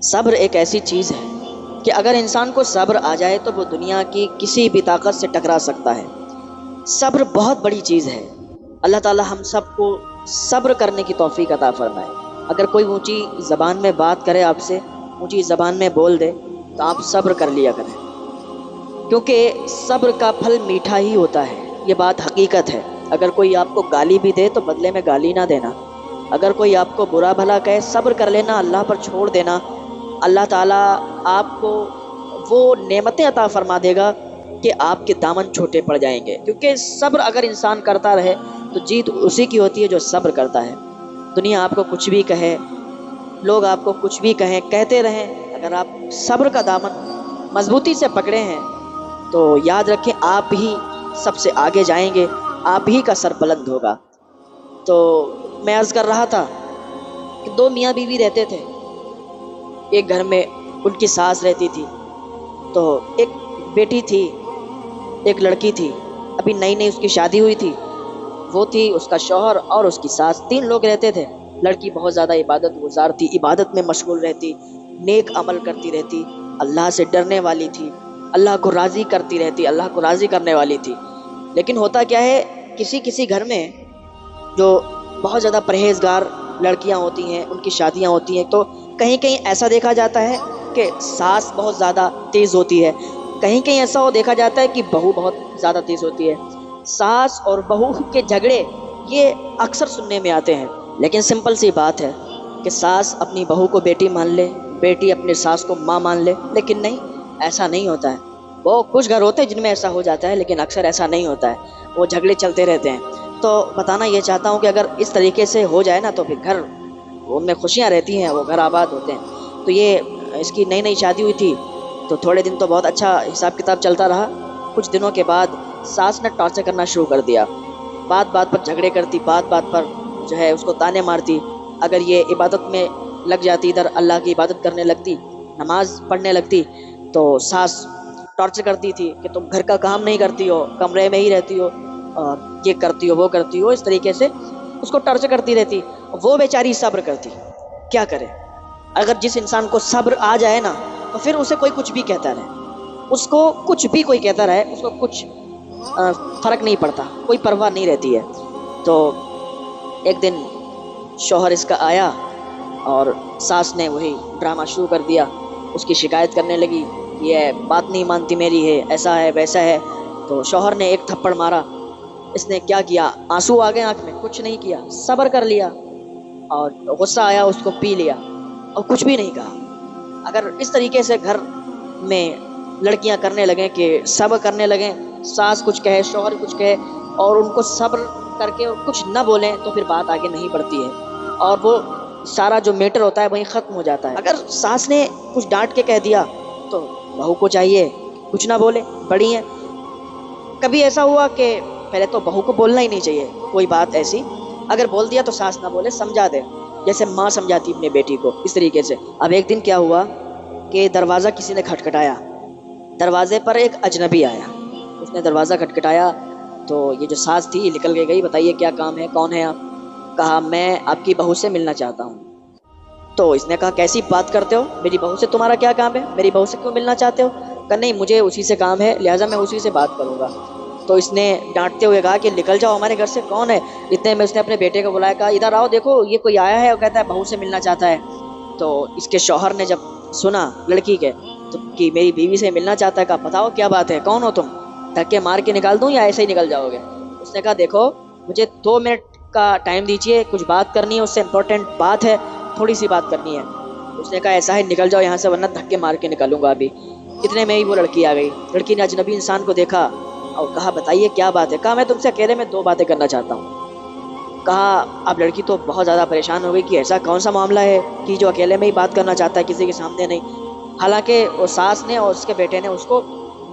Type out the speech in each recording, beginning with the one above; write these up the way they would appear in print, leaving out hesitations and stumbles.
صبر ایک ایسی چیز ہے کہ اگر انسان کو صبر آ جائے تو وہ دنیا کی کسی بھی طاقت سے ٹکرا سکتا ہے۔ صبر بہت بڑی چیز ہے۔ اللہ تعالی ہم سب کو صبر کرنے کی توفیق عطا فرمائے۔ اگر کوئی اونچی زبان میں بات کرے آپ سے، اونچی زبان میں بول دے، تو آپ صبر کر لیا کریں، کیونکہ صبر کا پھل میٹھا ہی ہوتا ہے۔ یہ بات حقیقت ہے۔ اگر کوئی آپ کو گالی بھی دے تو بدلے میں گالی نہ دینا۔ اگر کوئی آپ کو برا بھلا کہے، صبر کر لینا، اللہ پر چھوڑ دینا۔ اللہ تعالیٰ آپ کو وہ نعمتیں عطا فرما دے گا کہ آپ کے دامن چھوٹے پڑ جائیں گے، کیونکہ صبر اگر انسان کرتا رہے تو جیت اسی کی ہوتی ہے جو صبر کرتا ہے۔ دنیا آپ کو کچھ بھی کہے، لوگ آپ کو کچھ بھی کہیں، کہتے رہیں، اگر آپ صبر کا دامن مضبوطی سے پکڑے ہیں تو یاد رکھیں آپ ہی سب سے آگے جائیں گے، آپ ہی کا سر بلند ہوگا۔ تو میں عرض کر رہا تھا کہ دو میاں بیوی رہتے تھے ایک گھر میں، ان کی ساس رہتی تھی، تو ایک بیٹی تھی، ایک لڑکی تھی، ابھی نئی نئی اس کی شادی ہوئی تھی۔ وہ تھی، اس کا شوہر اور اس کی ساس، تین لوگ رہتے تھے۔ لڑکی بہت زیادہ عبادت گزار تھی، عبادت میں مشغول رہتی، نیک عمل کرتی رہتی، اللہ سے ڈرنے والی تھی، اللہ کو راضی کرتی رہتی، اللہ کو راضی کرنے والی تھی۔ لیکن ہوتا کیا ہے، کسی کسی گھر میں جو بہت زیادہ پرہیزگار لڑکیاں ہوتی ہیں، ان کی شادیاں ہوتی ہیں، تو کہیں کہیں ایسا دیکھا جاتا ہے کہ ساس بہت زیادہ تیز ہوتی ہے، کہیں کہیں ایسا ہو دیکھا جاتا ہے کہ بہو بہت زیادہ تیز ہوتی ہے۔ ساس اور بہو کے جھگڑے یہ اکثر سننے میں آتے ہیں، لیکن سمپل سی بات ہے کہ ساس اپنی بہو کو بیٹی مان لے، بیٹی اپنی ساس کو ماں مان لے، لیکن نہیں، ایسا نہیں ہوتا ہے۔ وہ کچھ گھر ہوتے ہیں جن میں ایسا ہو جاتا ہے، لیکن اکثر ایسا نہیں ہوتا ہے، وہ جھگڑے چلتے رہتے ہیں۔ تو بتانا یہ چاہتا ہوں کہ اگر اس طریقے سے ہو جائے نا تو پھر گھر، ان میں خوشیاں رہتی ہیں، وہ گھر آباد ہوتے ہیں۔ تو یہ اس کی نئی نئی شادی ہوئی تھی، تو تھوڑے دن تو بہت اچھا حساب کتاب چلتا رہا۔ کچھ دنوں کے بعد ساس نے ٹارچر کرنا شروع کر دیا، بات بات پر جھگڑے کرتی، بات بات پر جو ہے اس کو تانے مارتی۔ اگر یہ عبادت میں لگ جاتی، ادھر اللہ کی عبادت کرنے لگتی، نماز پڑھنے لگتی، تو ساس ٹارچر کرتی تھی کہ تم گھر کا کام نہیں کرتی ہو، کمرے میں ہی رہتی ہو، اور یہ کرتی ہو وہ کرتی ہو، اس طریقے سے اس کو ٹارچر کرتی رہتی۔ وہ بیچاری صبر کرتی، کیا کرے؟ اگر جس انسان کو صبر آ جائے نا تو پھر اسے کوئی کچھ بھی کہتا رہے، اس کو کچھ بھی کوئی کہتا رہے، اس کو کچھ فرق نہیں پڑتا، کوئی پرواہ نہیں رہتی ہے۔ تو ایک دن شوہر اس کا آیا اور ساس نے وہی ڈرامہ شروع کر دیا، اس کی شکایت کرنے لگی، یہ بات نہیں مانتی میری ہے، ایسا ہے ویسا ہے۔ تو شوہر نے ایک تھپڑ مارا۔ اس نے کیا کیا، آنسو آ گئے آنکھ میں، کچھ نہیں کیا، صبر کر لیا، اور غصہ آیا اس کو پی لیا، اور کچھ بھی نہیں کہا۔ اگر اس طریقے سے گھر میں لڑکیاں کرنے لگیں کہ صبر کرنے لگیں، ساس کچھ کہے، شوہر کچھ کہے، اور ان کو صبر کر کے کچھ نہ بولیں، تو پھر بات آگے نہیں بڑھتی ہے، اور وہ سارا جو میٹر ہوتا ہے وہیں ختم ہو جاتا ہے۔ اگر ساس نے کچھ ڈانٹ کے کہہ دیا تو بہو کو چاہیے کچھ نہ بولے، بڑی ہیں۔ کبھی ایسا ہوا کہ پہلے تو بہو کو بولنا ہی نہیں چاہیے کوئی بات ایسی، اگر بول دیا تو ساس نہ بولے، سمجھا دے، جیسے ماں سمجھاتی اپنے بیٹی کو، اس طریقے سے۔ اب ایک دن کیا ہوا کہ دروازہ کسی نے کھٹکھٹایا، دروازے پر ایک اجنبی آیا، اس نے دروازہ کھٹکھٹایا تو یہ جو ساس تھی یہ نکل کے گئی، بتائیے کیا کام ہے، کون ہے آپ؟ کہا میں آپ کی بہو سے ملنا چاہتا ہوں۔ تو اس نے کہا کیسی بات کرتے ہو، میری بہو سے تمہارا کیا کام ہے، میری بہو سے کیوں ملنا چاہتے ہو؟ کہا نہیں، مجھے اسی سے کام ہے، لہٰذا میں اسی سے بات کروں گا۔ تو اس نے ڈانٹتے ہوئے کہا کہ نکل جاؤ ہمارے گھر سے، کون ہے؟ اتنے میں اس نے اپنے بیٹے کو بلایا، کہا ادھر آؤ، دیکھو یہ کوئی آیا ہے اور کہتا ہے بہو سے ملنا چاہتا ہے۔ تو اس کے شوہر نے جب سنا لڑکی کے تو کہ میری بیوی سے ملنا چاہتا ہے، کہا بتاؤ کیا بات ہے، کون ہو تم، دھکے مار کے نکال دوں یا ایسے ہی نکل جاؤ گے؟ اس نے کہا دیکھو مجھے 2 منٹ کا ٹائم دیجیے، کچھ بات کرنی ہے، اس سے امپورٹنٹ بات ہے، تھوڑی سی بات کرنی ہے۔ اس نے کہا ایسا ہے نکل جاؤ یہاں سے ورنہ دھکے مار کے نکالوں گا ابھی۔ اتنے میں ہی وہ لڑکی آ گئی۔ لڑکی نے اجنبی انسان کو دیکھا اور کہا بتائیے کیا بات ہے؟ کہا میں تم سے اکیلے میں 2 باتیں کرنا چاہتا ہوں۔ کہا اب لڑکی تو بہت زیادہ پریشان ہو گئی کہ ایسا کون سا معاملہ ہے کہ جو اکیلے میں ہی بات کرنا چاہتا ہے، کسی کے سامنے نہیں۔ حالانکہ وہ ساس نے اور اس کے بیٹے نے اس کو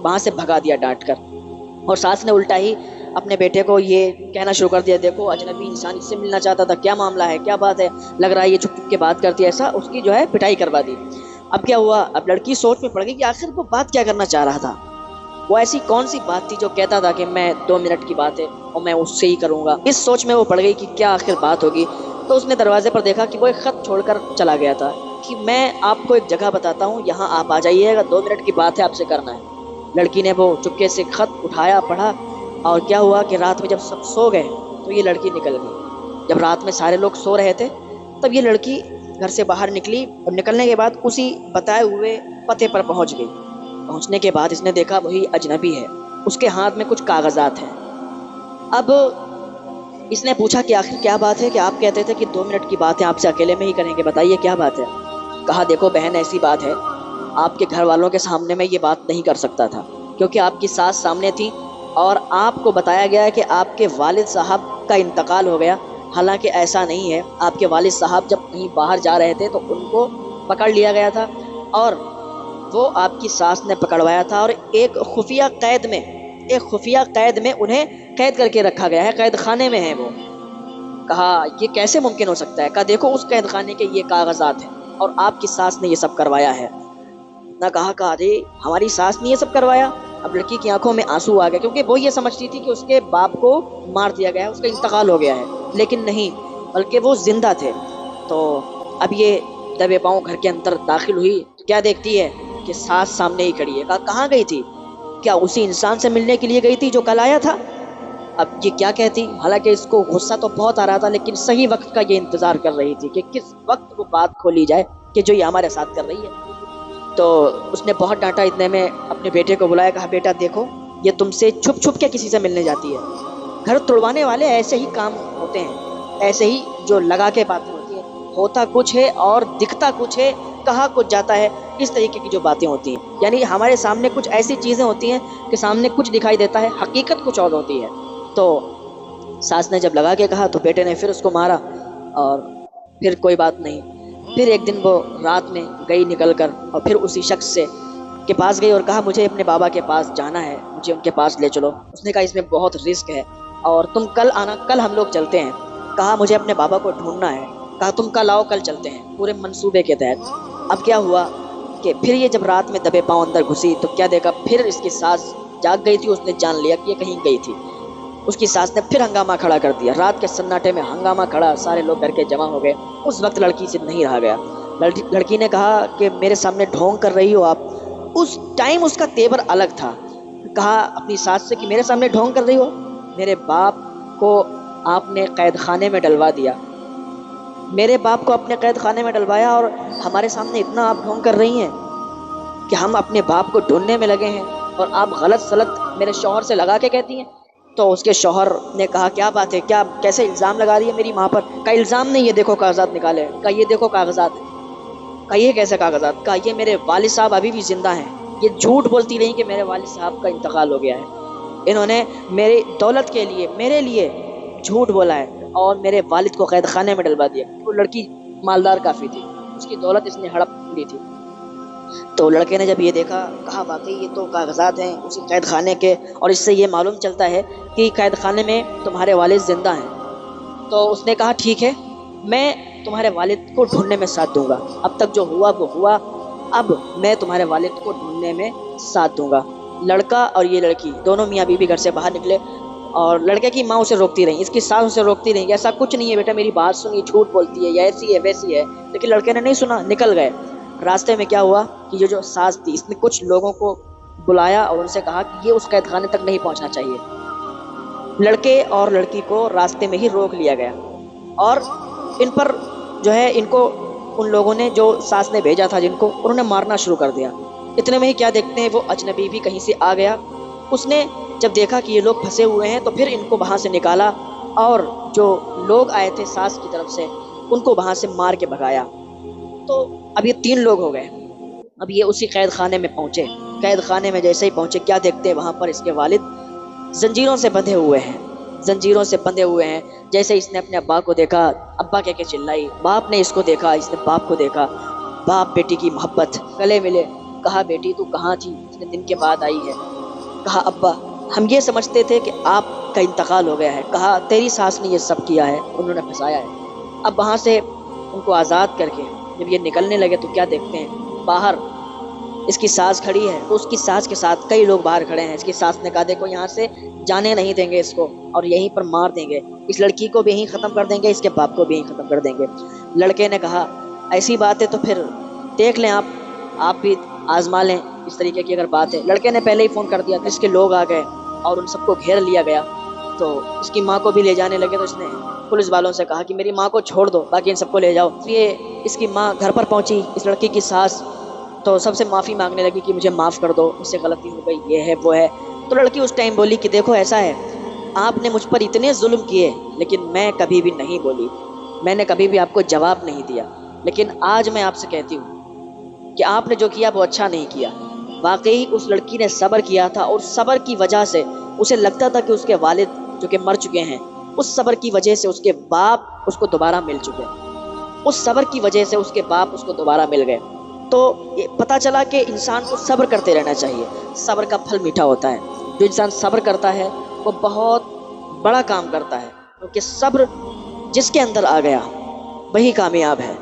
وہاں سے بھگا دیا ڈانٹ کر، اور ساس نے الٹا ہی اپنے بیٹے کو یہ کہنا شروع کر دیا دیکھو اجنبی انسان اس سے ملنا چاہتا تھا، کیا معاملہ ہے، کیا بات ہے، لگ رہا ہے یہ چھپ چھپ کے بات کرتی ہے، ایسا اس کی جو ہے پٹائی کروا دی۔ اب کیا ہوا، اب لڑکی سوچ میں پڑ گئی کہ آخر وہ بات کیا کرنا چاہ رہا تھا، وہ ایسی کون سی بات تھی جو کہتا تھا کہ میں 2 منٹ کی بات ہے اور میں اس سے ہی کروں گا۔ اس سوچ میں وہ پڑ گئی کہ کیا آخر بات ہوگی۔ تو اس نے دروازے پر دیکھا کہ وہ ایک خط چھوڑ کر چلا گیا تھا کہ میں آپ کو ایک جگہ بتاتا ہوں، یہاں آپ آ جائیے گا، 2 منٹ کی بات ہے، آپ سے کرنا ہے۔ لڑکی نے وہ چپکے سے خط اٹھایا، پڑھا، اور کیا ہوا کہ رات میں جب سب سو گئے تو یہ لڑکی نکل گئی۔ جب رات میں سارے لوگ سو رہے تھے تب یہ لڑکی گھر سے باہر نکلی، اور نکلنے کے بعد اسی بتائے ہوئے پتے پر پہنچ گئی۔ پہنچنے کے بعد اس نے دیکھا وہی اجنبی ہے، اس کے ہاتھ میں کچھ کاغذات ہیں۔ اب اس نے پوچھا کہ آخر کیا بات ہے، کہ آپ کہتے تھے کہ 2 منٹ کی بات ہے، آپ سے اکیلے میں ہی کریں گے، بتائیے کیا بات ہے۔ کہا دیکھو بہن، ایسی بات ہے، آپ کے گھر والوں کے سامنے میں یہ بات نہیں کر سکتا تھا، کیونکہ آپ کی ساس سامنے تھی، اور آپ کو بتایا گیا ہے کہ آپ کے والد صاحب کا انتقال ہو گیا۔ حالانکہ ایسا نہیں ہے، آپ کے والد صاحب جب کہیں باہر جا رہے تھے تو ان کو پکڑ لیا گیا تھا، اور وہ آپ کی ساس نے پکڑوایا تھا، اور ایک خفیہ قید میں انہیں قید کر کے رکھا گیا ہے، قید خانے میں ہے وہ۔ کہا یہ کیسے ممکن ہو سکتا ہے؟ کہا دیکھو اس قید خانے کے یہ کاغذات ہیں، اور آپ کی ساس نے یہ سب کروایا ہے۔ نہ کہا ارے ہماری ساس نے یہ سب کروایا؟ اب لڑکی کی آنکھوں میں آنسو آ گئے، کیونکہ وہ یہ سمجھتی تھی کہ اس کے باپ کو مار دیا گیا ہے، اس کا انتقال ہو گیا ہے، لیکن نہیں، بلکہ وہ زندہ تھے۔ تو اب یہ دبے پاؤں گھر کے اندر داخل ہوئی، کیا دیکھتی ہے کہ ساس سامنے ہی کھڑی ہے۔ کہا کہاں گئی تھی؟ کیا اسی انسان سے ملنے کے لیے گئی تھی جو کل آیا تھا؟ اب یہ کیا کہتی؟ حالانکہ اس کو غصہ تو بہت آ رہا تھا، لیکن صحیح وقت کا یہ انتظار کر رہی تھی کہ کس وقت وہ بات کھولی جائے کہ جو یہ ہمارے ساتھ کر رہی ہے۔ تو اس نے بہت ڈانٹا، اتنے میں اپنے بیٹے کو بلایا، کہا بیٹا دیکھو، یہ تم سے چھپ چھپ کے کسی سے ملنے جاتی ہے۔ گھر توڑوانے والے ایسے ہی کام ہوتے ہیں، ایسے ہی جو لگا کے باتیں ہوتی ہیں، ہوتا کچھ ہے اور دکھتا کچھ ہے، کہا کچھ جاتا ہے، اس طریقے کی جو باتیں ہوتی ہیں۔ یعنی ہمارے سامنے کچھ ایسی چیزیں ہوتی ہیں کہ سامنے کچھ دکھائی دیتا ہے، حقیقت کچھ اور ہوتی ہے۔ تو ساس نے جب لگا کے کہا تو بیٹے نے پھر اس کو مارا، اور پھر کوئی بات نہیں۔ پھر ایک دن وہ رات میں گئی نکل کر، اور پھر اسی شخص سے کے پاس گئی اور کہا مجھے اپنے بابا کے پاس جانا ہے، مجھے ان کے پاس لے چلو۔ اس نے کہا اس میں بہت رسک ہے، اور تم کل آنا، کل ہم لوگ چلتے ہیں۔ کہا مجھے اپنے بابا کو ڈھونڈنا ہے۔ کہا تم کل آؤ، کل چلتے ہیں، پورے منصوبے کے تحت۔ اب کیا ہوا کہ پھر یہ جب رات میں دبے پاؤں اندر گھسی تو کیا دیکھا، پھر اس کی ساس جاگ گئی تھی، اس نے جان لیا کہ یہ کہیں گئی تھی۔ اس کی ساس نے پھر ہنگامہ کھڑا کر دیا، رات کے سناٹے میں ہنگامہ کھڑا، سارے لوگ گھر کے جمع ہو گئے۔ اس وقت لڑکی سے نہیں رہا گیا، لڑکی نے کہا کہ میرے سامنے ڈھونگ کر رہی ہو آپ؟ اس ٹائم اس کا تیور الگ تھا۔ کہا اپنی ساس سے کہ میرے سامنے ڈھونگ کر رہی ہو؟ میرے باپ کو آپ نے قید خانے میں ڈلوا دیا، میرے باپ کو اپنے قید خانے میں ڈلوایا، اور ہمارے سامنے اتنا آپ ڈھونگ کر رہی ہیں کہ ہم اپنے باپ کو ڈھونڈنے میں لگے ہیں، اور آپ غلط سلط میرے شوہر سے لگا کے کہتی ہیں۔ تو اس کے شوہر نے کہا کیا بات ہے، کیا کیسے الزام لگا رہی ہے میری ماں پر؟ کہا الزام نہیں، یہ دیکھو کاغذات نکالے۔ کہا یہ دیکھو کاغذات ہیں۔ کہا یہ کیسے کاغذات؟ کہا یہ میرے والد صاحب ابھی بھی زندہ ہیں، یہ جھوٹ بولتی رہی کہ میرے والد صاحب کا انتقال ہو گیا ہے، انہوں نے میری دولت کے لیے میرے لیے جھوٹ بولا ہے، اور میرے والد کو قید خانے میں ڈلوا دیا۔ وہ لڑکی مالدار کافی تھی، اس کی دولت اس نے ہڑپ لی تھی۔ تو لڑکے نے جب یہ دیکھا، کہا واقعی یہ تو کاغذات ہیں اسی قید خانے کے، اور اس سے یہ معلوم چلتا ہے کہ قید خانے میں تمہارے والد زندہ ہیں۔ تو اس نے کہا ٹھیک ہے، میں تمہارے والد کو ڈھونڈنے میں ساتھ دوں گا، اب تک جو ہوا وہ ہوا، اب میں تمہارے والد کو ڈھونڈنے میں ساتھ دوں گا۔ لڑکا اور یہ لڑکی دونوں میاں بیوی گھر سے باہر نکلے، اور لڑکے کی ماں اسے روکتی رہی، اس کی ساس اسے روکتی رہی کہ ایسا کچھ نہیں ہے بیٹا، میری بات سنی، جھوٹ بولتی ہے، یہ ایسی ہے ویسی ہے، لیکن لڑکے نے نہیں سنا، نکل گئے۔ راستے میں کیا ہوا کہ یہ جو ساس تھی اس نے کچھ لوگوں کو بلایا اور ان سے کہا کہ یہ اس قید خانے تک نہیں پہنچنا چاہیے۔ لڑکے اور لڑکی کو راستے میں ہی روک لیا گیا، اور ان پر جو ہے ان کو ان لوگوں نے جو ساس نے بھیجا تھا جن کو، انہوں نے مارنا شروع کر دیا۔ اتنے میں ہی کیا دیکھتے ہیں وہ اجنبی بھی کہیں سے آ گیا، اس نے جب دیکھا کہ یہ لوگ پھنسے ہوئے ہیں تو پھر ان کو وہاں سے نکالا، اور جو لوگ آئے تھے ساس کی طرف سے ان کو وہاں سے مار کے بھگایا۔ تو اب یہ 3 لوگ ہو گئے۔ اب یہ اسی قید خانے میں پہنچے، قید خانے میں جیسے ہی پہنچے کیا دیکھتے ہیں وہاں پر اس کے والد زنجیروں سے بندھے ہوئے ہیں، زنجیروں سے بندھے ہوئے ہیں۔ جیسے اس نے اپنے ابا کو دیکھا، ابا کہہ کے چلائی، باپ نے اس کو دیکھا، اس نے باپ کو دیکھا، باپ بیٹی کی محبت، گلے ملے۔ کہا بیٹی تو کہاں تھی؟ اتنے دن کے بعد آئی ہے۔ کہا ابا ہم یہ سمجھتے تھے کہ آپ کا انتقال ہو گیا ہے۔ کہا تیری ساس نے یہ سب کیا ہے، انہوں نے پھنسایا ہے۔ اب وہاں سے ان کو آزاد کر کے جب یہ نکلنے لگے تو کیا دیکھتے ہیں باہر اس کی ساس کھڑی ہے، تو اس کی ساس کے ساتھ کئی لوگ باہر کھڑے ہیں۔ اس کی ساس نے کہا دیکھو یہاں سے جانے نہیں دیں گے اس کو، اور یہیں پر مار دیں گے، اس لڑکی کو بھی یہیں ختم کر دیں گے، اس کے باپ کو بھی یہیں ختم کر دیں گے۔ لڑکے نے کہا ایسی بات ہے تو پھر دیکھ لیں آپ بھی آزما لیں اس طریقے کی اگر بات ہے۔ لڑکے نے پہلے ہی فون کر دیا تھا، اس کے لوگ آ گئے اور ان سب کو گھیر لیا گیا، تو اس کی ماں کو بھی لے جانے لگے، تو اس نے پولیس والوں سے کہا کہ میری ماں کو چھوڑ دو، باقی ان سب کو لے جاؤ۔ یہ اس کی ماں گھر پر پہنچی، اس لڑکی کی ساس تو سب سے معافی مانگنے لگی کہ مجھے معاف کر دو، مجھ سے غلطی ہو گئی، یہ ہے وہ ہے۔ تو لڑکی اس ٹائم بولی کہ دیکھو ایسا ہے، آپ نے مجھ پر اتنے ظلم کیے لیکن میں کبھی بھی نہیں بولی، میں نے کبھی بھی آپ کو جواب نہیں دیا، لیکن آج میں آپ سے کہتی ہوں کہ آپ نے جو کیا وہ اچھا نہیں کیا۔ واقعی اس لڑکی نے صبر کیا تھا، اور صبر کی وجہ سے اسے لگتا تھا کہ اس کے والد جو کہ مر چکے ہیں، اس صبر کی وجہ سے اس کے باپ اس کو دوبارہ مل چکے، اس صبر کی وجہ سے اس کے باپ اس کو دوبارہ مل گئے۔ تو پتہ چلا کہ انسان کو صبر کرتے رہنا چاہیے، صبر کا پھل میٹھا ہوتا ہے۔ جو انسان صبر کرتا ہے وہ بہت بڑا کام کرتا ہے، کیونکہ صبر جس کے اندر آ گیا وہی کامیاب ہے۔